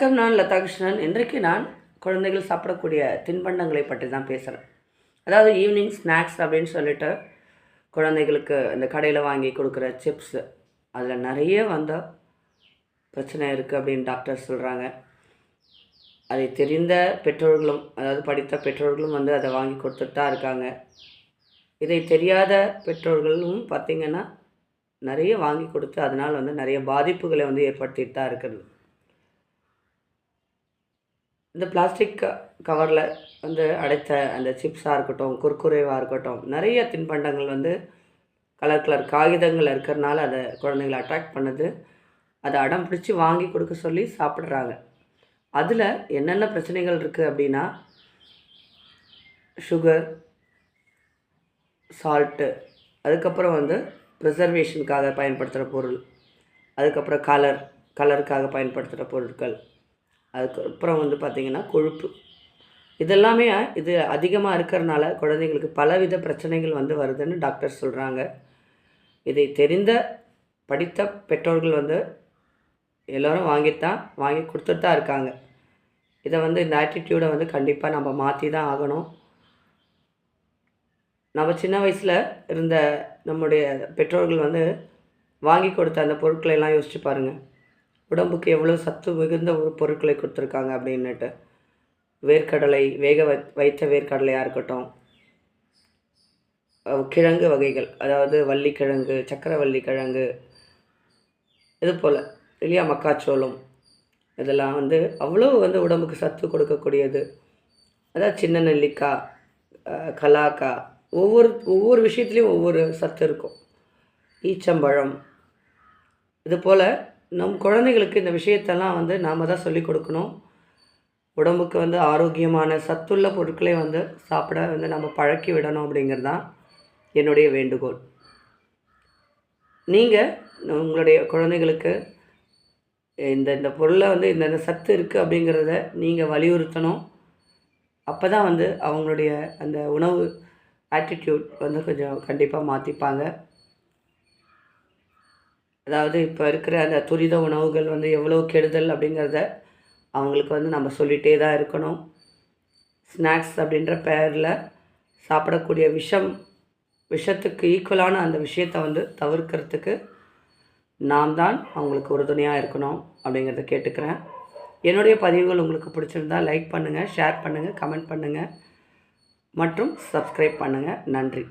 வணக்கம். நான் லதா கிருஷ்ணன். இன்றைக்கு நான் குழந்தைகள் சாப்பிடக்கூடிய தின்பண்டங்களை பற்றி தான் பேசுகிறேன். அதாவது ஈவினிங் ஸ்நாக்ஸ் அப்படின்னு சொல்லிட்டு குழந்தைகளுக்கு இந்த கடையில் வாங்கி கொடுக்குற சிப்ஸு, அதில் நிறைய பிரச்சனை இருக்குது அப்படின்னு டாக்டர் சொல்கிறாங்க. அதை தெரிந்த பெற்றோர்களும், அதாவது படித்த பெற்றோர்களும் அதை வாங்கி கொடுத்துட்டு தான் இருக்காங்க. இதை தெரியாத பெற்றோர்களும் பார்த்திங்கன்னா நிறைய வாங்கி கொடுத்து அதனால் நிறைய பாதிப்புகளை ஏற்படுத்திட்டு தான் இருக்கிறது. இந்த பிளாஸ்டிக் கவரில் அடைத்த அந்த சிப்ஸாக இருக்கட்டும், குர்குரேவாக இருக்கட்டும், நிறைய தின்பண்டங்கள் கலர் கலர் காகிதங்கள் இருக்கிறனால அதை குழந்தைங்களை அட்ராக்ட் பண்ணுது. அதை அடம் பிடிச்சி வாங்கி கொடுக்க சொல்லி சாப்பிட்றாங்க. அதில் என்னென்ன பிரச்சனைகள் இருக்குது அப்படின்னா, சுகர், சால்ட்டு, அதுக்கப்புறம் ப்ரிசர்வேஷனுக்காக பயன்படுத்துகிற பொருள், அதுக்கப்புறம் கலருக்காக பயன்படுத்துகிற பொருட்கள், அதுக்கப்புறம் பார்த்திங்கன்னா கொழுப்பு. இதெல்லாமே இது அதிகமாக இருக்கிறனால குழந்தைங்களுக்கு பலவித பிரச்சனைகள் வருதுன்னு டாக்டர் சொல்கிறாங்க. இதை தெரிந்த படித்த பெற்றோர்கள் எல்லோரும் வாங்கி கொடுத்துட்டு தான் இருக்காங்க. இதை இந்த ஆட்டிடியூடை கண்டிப்பாக நம்ம மாற்றி தான் ஆகணும். நம்ம சின்ன வயசில் இருந்த நம்முடைய பெற்றோர்கள் வாங்கி கொடுத்த அந்த பொருட்களை எல்லாம் யோசிச்சு பாருங்கள். உடம்புக்கு எவ்வளோ சத்து மிகுந்த ஒரு பொருட்களை கொடுத்துருக்காங்க அப்படின்னுட்டு. வேர்க்கடலை, வேக வைத்த வேர்க்கடலையாக இருக்கட்டும், கிழங்கு வகைகள், அதாவது வள்ளிக்கிழங்கு, சக்கரவள்ளி கிழங்கு, இது போல் இல்லையா, மக்காச்சோளம், இதெல்லாம் அவ்வளோ உடம்புக்கு சத்து கொடுக்கக்கூடியது. அதாவது சின்ன நெல்லிக்காய், கலாக்காய், ஒவ்வொரு விஷயத்துலேயும் ஒவ்வொரு சத்து இருக்கும். ஈச்சம்பழம், இது போல் நம் குழந்தைகளுக்கு இந்த விஷயத்தெல்லாம் நாம் தான் சொல்லிக் கொடுக்கணும். உடம்புக்கு ஆரோக்கியமான சத்துள்ள பொருட்களை சாப்பிட நம்ம பழக்கி விடணும் அப்படிங்கிறது தான் என்னுடைய வேண்டுகோள். நீங்கள் உங்களுடைய குழந்தைகளுக்கு இந்த பொருளை இந்த சத்து இருக்குது அப்படிங்கிறத நீங்கள் வலியுறுத்தணும். அப்போ தான் அவங்களுடைய அந்த உணவு ஆட்டிடியூட் கொஞ்சம் கண்டிப்பாக மாற்றிப்பாங்க. அதாவது இப்போ இருக்கிற அந்த துரித உணவுகள் எவ்வளோ கெடுதல் அப்படிங்கிறத அவங்களுக்கு நம்ம சொல்லிகிட்டே தான் இருக்கணும். ஸ்நாக்ஸ் அப்படின்ற பேரில் சாப்பிடக்கூடிய விஷத்துக்கு ஈக்குவலான அந்த விஷயத்தை தவிர்க்கிறதுக்கு நாம் தான் அவங்களுக்கு உறுதுணையாக இருக்கணும் அப்படிங்கிறத கேட்டுக்கிறேன். என்னுடைய பதிவுகள் உங்களுக்கு பிடிச்சிருந்தால் லைக் பண்ணுங்கள், ஷேர் பண்ணுங்கள், கமெண்ட் பண்ணுங்கள் மற்றும் சப்ஸ்கிரைப் பண்ணுங்கள். நன்றி.